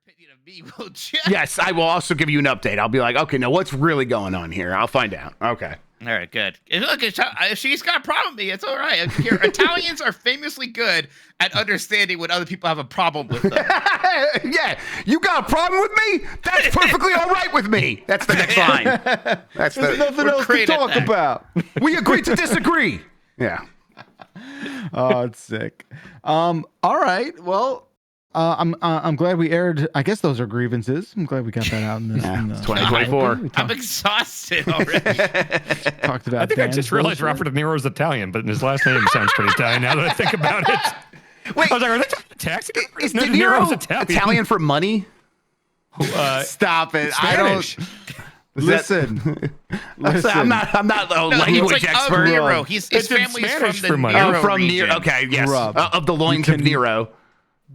opinion of me, will you? Yes, I will also give you an update. I'll be like, okay, now what's really going on here? I'll find out. Okay. All right, good. Look, if she's got a problem with me, it's all right. Here, Italians are famously good at understanding when other people have a problem with them. Yeah, you got a problem with me? That's perfectly all right with me. That's the next line. That's There's nothing else to talk about. We agree to disagree. Yeah. Oh, it's sick. All right. Well, I'm glad we aired. I guess those are grievances. I'm glad we got that out in this. Yeah, it's 2024. I'm exhausted already. Talked about. I think I just realized Robert De Niro's Italian, but his last name sounds pretty Italian now that I think about it. Wait, I was like, are they talking taxi? Is De Niro Italian for money? Stop it! Spanish. I don't. Listen, I'm not a language it's like expert. Of Nero. His family's Spanish from for the money. Nero From region. Nero. Okay, yes. Of the loins of Nero.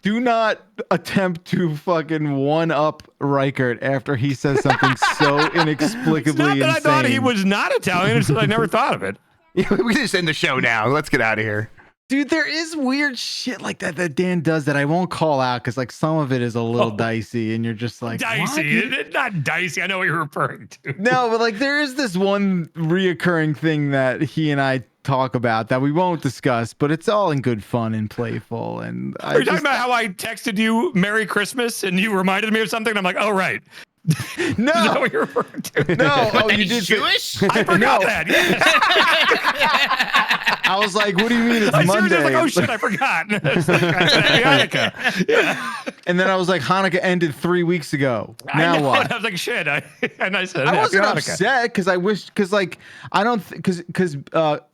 Do not attempt to fucking one-up Ryckert after he says something so inexplicably It's not that insane. I thought he was not Italian. It's that I never thought of it. We can just end the show now. Let's get out of here. Dude, there is weird shit like that Dan does that I won't call out because like some of it is a little dicey and you're just like, Dicey. what? It's not dicey. I know what you're referring to. No, but like there is this one reoccurring thing that he and I talk about that we won't discuss, but it's all in good fun and playful. And Are you talking about how I texted you Merry Christmas and you reminded me of something? And I'm like, oh, right. No. Is that what you're referring to? No, What, oh, that you he's did. Jewish? I forgot that. Yes. I was like, what do you mean it's I Monday? seriously was like, oh shit, I forgot. It's like, Happy Hanukkah. Yeah. And then I was like, Hanukkah ended 3 weeks ago. I Now know, what? and I was like, shit. And I said, I Happy wasn't Hanukkah. upset because I wish, because like I don't, because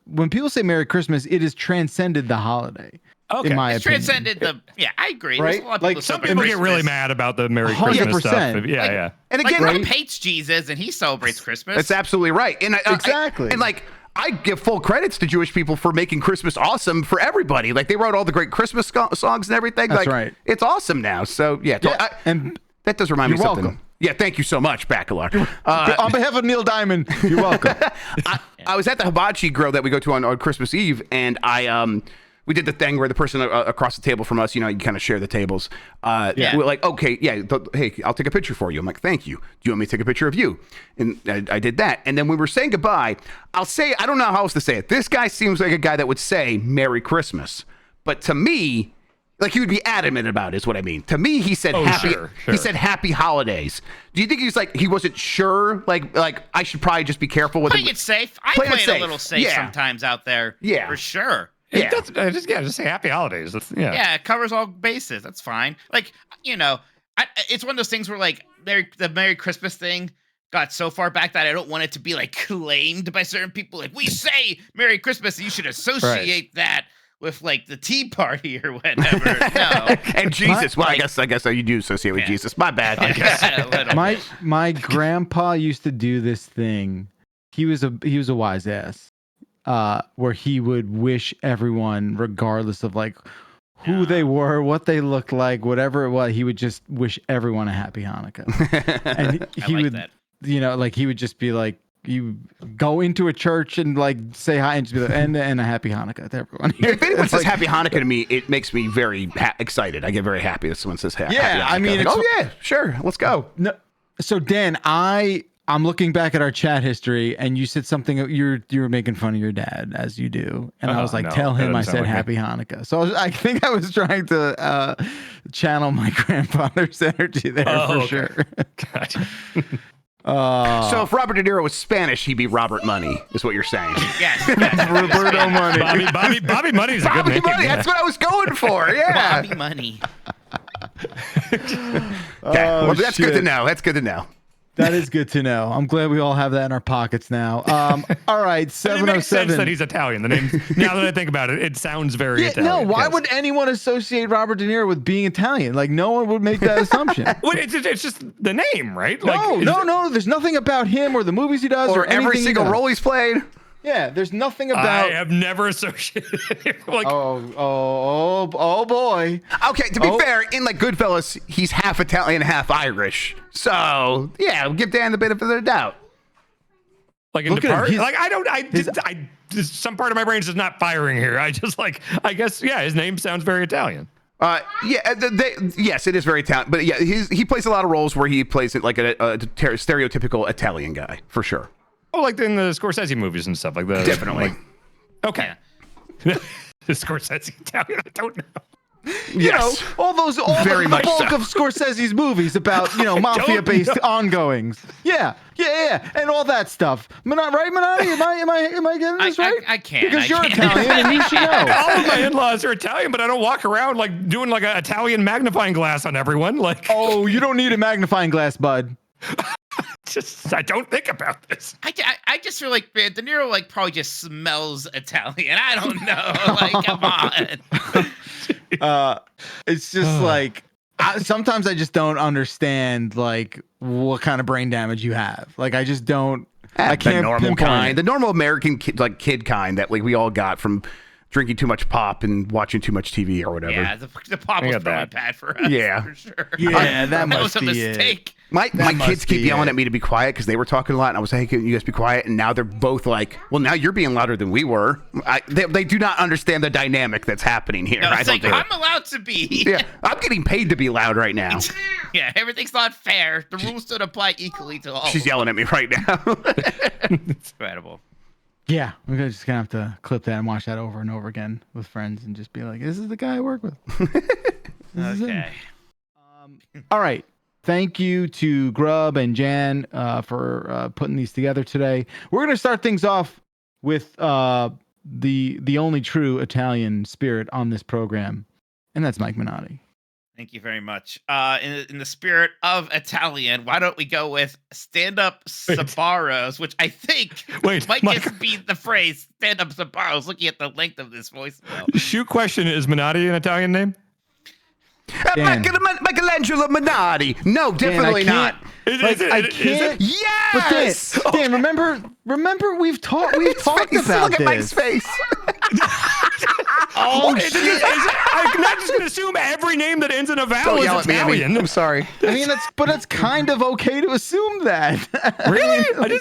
when people say Merry Christmas, it has transcended the holiday. Okay. In my It's opinion. transcended the. Yeah, I agree. Right? There's a lot of Like, people Some celebrate people get really Christmas. mad about the Merry Christmas stuff. 100%. Yeah, Like, yeah. And Like again, Rob hates Jesus and he celebrates Christmas. that's absolutely right. And Exactly. and like, I give full credits to Jewish people for making Christmas awesome for everybody. Like they wrote all the great Christmas songs and everything. That's like, right. It's awesome now. So yeah, And that does remind me of you're something. welcome. Yeah, thank you so much, Bacalar. on behalf of Neil Diamond, you're welcome. I was at the hibachi grill that we go to on Christmas Eve, and we did the thing where the person across the table from us, you kind of share the tables. Yeah. We're like, okay, yeah, hey, I'll take a picture for you. I'm like, thank you. Do you want me to take a picture of you? And I did that. And then when we were saying goodbye, I don't know how else to say it. This guy seems like a guy that would say Merry Christmas. But to me, like he would be adamant about it, is what I mean. To me, he said Sure. He said happy holidays. Do you think he's like, he wasn't sure? Like I should probably just be careful with Playing it safe. I Playing it play it safe. a little safe Yeah. sometimes out there. Yeah. For sure. Yeah. Just say Happy Holidays. Yeah, it covers all bases. That's fine. Like, it's one of those things where like the Merry Christmas thing got so far back that I don't want it to be like claimed by certain people. Like, we say Merry Christmas, and you should associate that with like the Tea Party or whatever. No. And Jesus. Well, I guess you do associate with Jesus. My bad. I guess. My grandpa used to do this thing. He was a wise ass. Where he would wish everyone, regardless of like who they were, what they looked like, whatever it was, he would just wish everyone a happy Hanukkah. And he would, that. Like he would just be like, you go into a church and like say hi and just be like, and a happy Hanukkah to everyone. If anyone says Happy Hanukkah to me, it makes me very excited. I get very happy if someone says Happy Hanukkah. I mean, like, yeah, sure, let's go. No, so Dan, I'm looking back at our chat history, and you said something. You were making fun of your dad, as you do, and I was like, no, "Tell him that I doesn't said sound like Happy Hanukkah." So I think I was trying to channel my grandfather's energy there for sure. Gotcha. So if Robert De Niro was Spanish, he'd be Robert Money, is what you're saying. Yes. Roberto Money. Bobby Money's a good Bobby name. Money, that's what I was going for. Yeah. Bobby Money. Okay. Well, that's good to shit. know. That's good to know. That is good to know. I'm glad we all have that in our pockets now. All right, It makes sense 707. that he's Italian. The name, now that I think about it, it sounds very Italian. No, why yes. would anyone associate Robert De Niro with being Italian? Like, no one would make that assumption. Well, it's just the name, right? No. There's nothing about him or the movies he does Or every anything he single does. role he's played. Yeah, there's nothing I about. have never associated like Oh boy. Okay, to be fair, in like Goodfellas, he's half Italian, half Irish. So yeah, we'll give Dan the benefit of the doubt. like in Look at him, Depart. he's- Like some part of my brain is just not firing here. I guess his name sounds very Italian. Yes, it is very Italian. But yeah, he plays a lot of roles where he plays it like a stereotypical Italian guy, for sure. Oh, like in the Scorsese movies and stuff like that. Definitely. Like, okay. Yeah. The Scorsese Italian, I don't know. You know, all the bulk of Scorsese's movies about, mafia-based ongoings. Yeah, and all that stuff. Right, Minotti? Am I getting this right? I can't. Because you're can't. Italian and you should know. All of my in-laws are Italian, but I don't walk around like doing like an Italian magnifying glass on everyone. Like, oh, you don't need a magnifying glass, bud. I don't think about this. I just feel like De Niro like probably just smells Italian. I don't know. Like, come on. It's just like sometimes I just don't understand like what kind of brain damage you have. Like I just don't. I can't the normal pinpoint kind, it. the normal American kid kind that like we all got from drinking too much pop and watching too much TV or whatever. Yeah, the pop was probably bad for us. Yeah. For sure. Yeah, that was must a be mistake. it. My kids keep be yelling it. at me to be quiet because they were talking a lot, and I was like, "Hey, can you guys be quiet?" And now they're both like, "Well, now you're being louder than we were." They do not understand the dynamic that's happening here. No, I it's don't like think. I'm allowed to be. Yeah, I'm getting paid to be loud right now. Yeah, everything's not fair. The rules don't apply equally to all. She's yelling at me right now. It's incredible. Yeah, we're just gonna have to clip that and watch that over and over again with friends and just be like, "This is the guy I work with." This is him. Okay. All right. Thank you to Grub and Jan for putting these together today. We're going to start things off with the only true Italian spirit on this program, and that's Mike Minotti. Thank you very much. In the spirit of Italian, why don't we go with stand-up Sabaros, which I think might just be the phrase stand-up Sabaros, looking at the length of this voicemail. Shoot question, is Minotti an Italian name? Michelangelo Minotti. No, definitely not. I can't. Yes. But Dan, remember we've talked about Look this. at Mike's face. Oh shit! I'm not just gonna assume every name that ends in a vowel Don't yell is at me. Italian. I'm sorry. I mean, it's kind of okay to assume that. Really?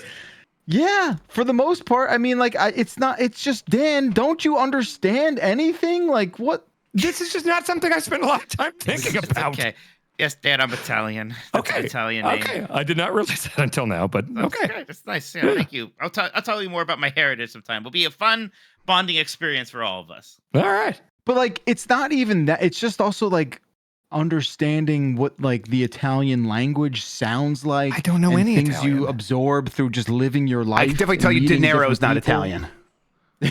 Yeah, for the most part. I mean, like, it's just Dan. Don't you understand anything? Like, what? This is just not something I spent a lot of time thinking about. Okay. Yes, Dad, I'm Italian. That's an Italian name. Okay. I did not realize that until now, but okay. That's nice. Yeah, thank you. I'll tell you more about my heritage sometime. It'll be a fun bonding experience for all of us. All right. But like, it's not even that. It's just also like understanding what like the Italian language sounds like. I don't know any things Italian. you absorb through just living your life. I can definitely tell you, De Niro's not Italian. I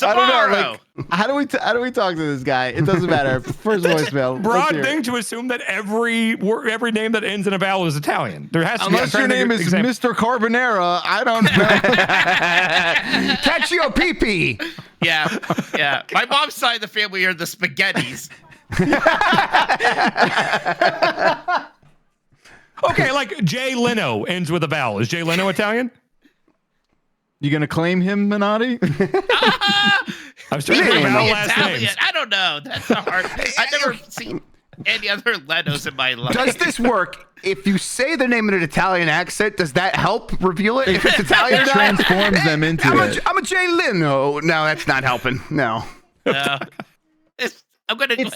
don't know. Like, how do we talk to this guy? It doesn't matter. First voicemail. Broad thing to assume that every name that ends in a vowel is Italian. There has to be. Unless your name is Mr. Carbonara, I don't know. Cacio Pipi. Yeah. My mom's side of the family are the spaghettis. Okay, like Jay Leno ends with a vowel. Is Jay Leno Italian? You gonna claim him, Minotti? I was trying to think about last Italian. names. I don't know. That's hard. I've never seen any other Lenos in my life. Does this work? If you say the name in an Italian accent, does that help reveal it? If it's Italian, It transforms them into it. I'm a Jay Leno. No, that's not helping. No. No. It's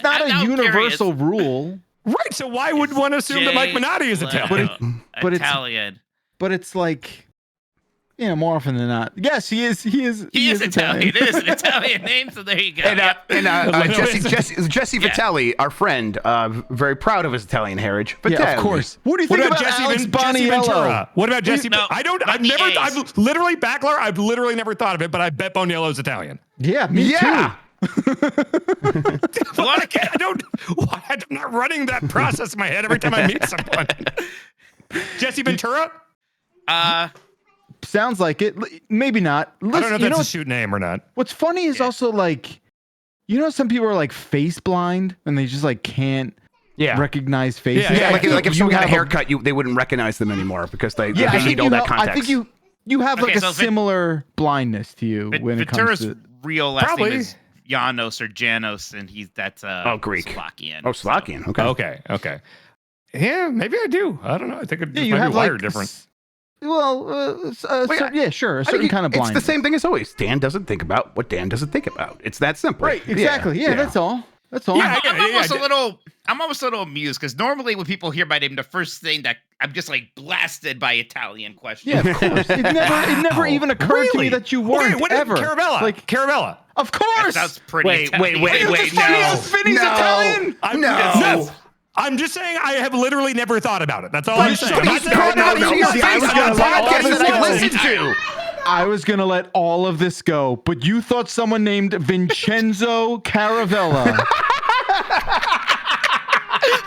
not a universal rule. Right, so why would one assume that Mike Minotti is Italian? But Italian. But it's like, more often than not. Yes, he is. He is Italian. It is an Italian name, so there you go. And, Yep. Jesse Vitelli, our friend, very proud of his Italian heritage. Yeah, of course. What do you think about Alex Jesse Ventura? What about Jesse? No, I've literally never thought of it, but I bet Boniello's Italian. Yeah, me too. I'm not running that process in my head every time I meet someone. Jesse Ventura? Sounds like it. Maybe not. I don't know if that's a shoot name or not. What's funny is also like, some people are like face blind and they just like can't recognize faces. Yeah, like if someone got a haircut, they wouldn't recognize them anymore because they need all that context. I think you have like a similar blindness to you when it comes to real last name is Janos or Janos, and that's Greek. Slovakian. Oh, Slovakian. Okay. Okay. Yeah, maybe I do. I don't know. I think it might be have wired different. Well, Wait, yeah, sure. A I think certain kind of it's blindness. the same thing as always. Dan doesn't think about what Dan doesn't think about. It's that simple. Right, exactly. Yeah, that's all. That's all. Yeah, I'm almost a little amused because normally when people hear my name, the first thing that I'm just like blasted by Italian questions. Yeah, of course. It never even occurred to me that you weren't Okay, what ever. Caravella. Like, Caravella. of course. That's pretty. Wait, Italian. wait, funny no. as Vinny's Italian? No. I'm just saying I have literally never thought about it. That's all I'm saying. But I'm he's not saying brought I'm out not to saying your face I'm on a not saying podcast all that I this listen to. I was gonna let all of this go, but you thought someone named Vincenzo Caravella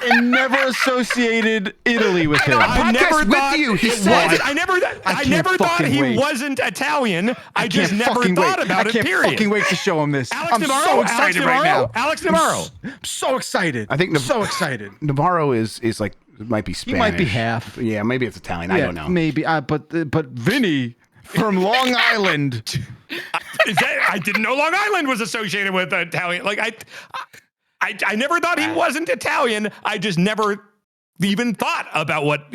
and never associated Italy with him. I never Podcast with thought you, he it said. was. I never can't thought fucking he wait. wasn't Italian. I just can't never fucking thought wait. about I it. can't Period. fucking wait to show him this. Alex I'm Navarro? so excited right now. Alex Navarro. I'm so excited. I think I'm so excited. Navarro is like might be Spanish. He might be half. Yeah, maybe it's Italian. I don't know. Maybe. But Vinny from Long Island. I didn't know Long Island was associated with Italian. Like I never thought he wasn't Italian. I just never even thought about what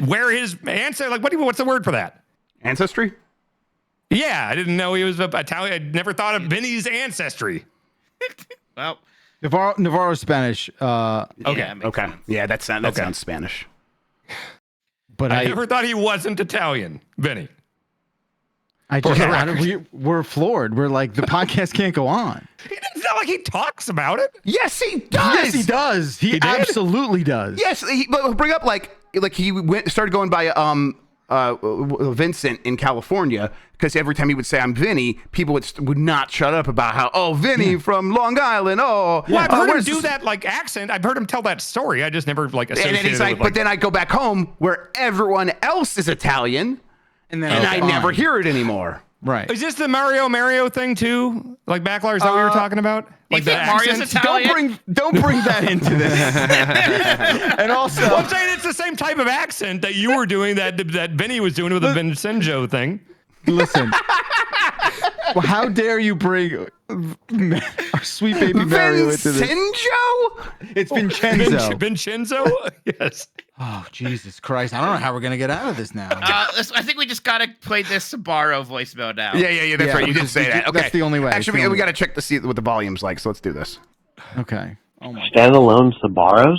where his ancestry. Like what's the word for that? Ancestry? Yeah, I didn't know he was Italian. I never thought of Vinny's ancestry. Well, Navarro's Spanish. yeah, it makes Okay. sense. Yeah, that sounds Spanish. But I never thought he wasn't Italian, Vinny. we're floored. We're like, the podcast can't go on. It's not like he talks about it. Yes, he does. Yes, he does. He did? absolutely does. Yes, but he'll bring up like he started going by Vincent in California because every time he would say I'm Vinny, people would not shut up about how Vinny from Long Island. Well, I've heard him where's do this- that like accent. I've heard him tell that story. I just never like And associated then he's it like, with, but then I go back home where everyone else is Italian, And then and I never hear it anymore. Right. Is this the Mario thing too? Like Backlar, is that what we were talking about? You Like think the Mario's accent? Italian? Don't bring that into this. And also, Well, I'm saying it's the same type of accent that you were doing that Vinny was doing with the Vincenzo thing. listen. Well, how dare you bring our sweet baby Mario into this? Vincenzo? It's Vincenzo. Vincenzo? Yes. Oh, Jesus Christ. I don't know how we're going to get out of this now. I think we just gotta play this Sabaro voicemail now. Yeah, that's Yeah, right. You did because say that. Okay. that's the only way. It's Actually, the we only got to check to see what the volume's like, so let's do this. Okay. Oh, my Standalone Sabaros?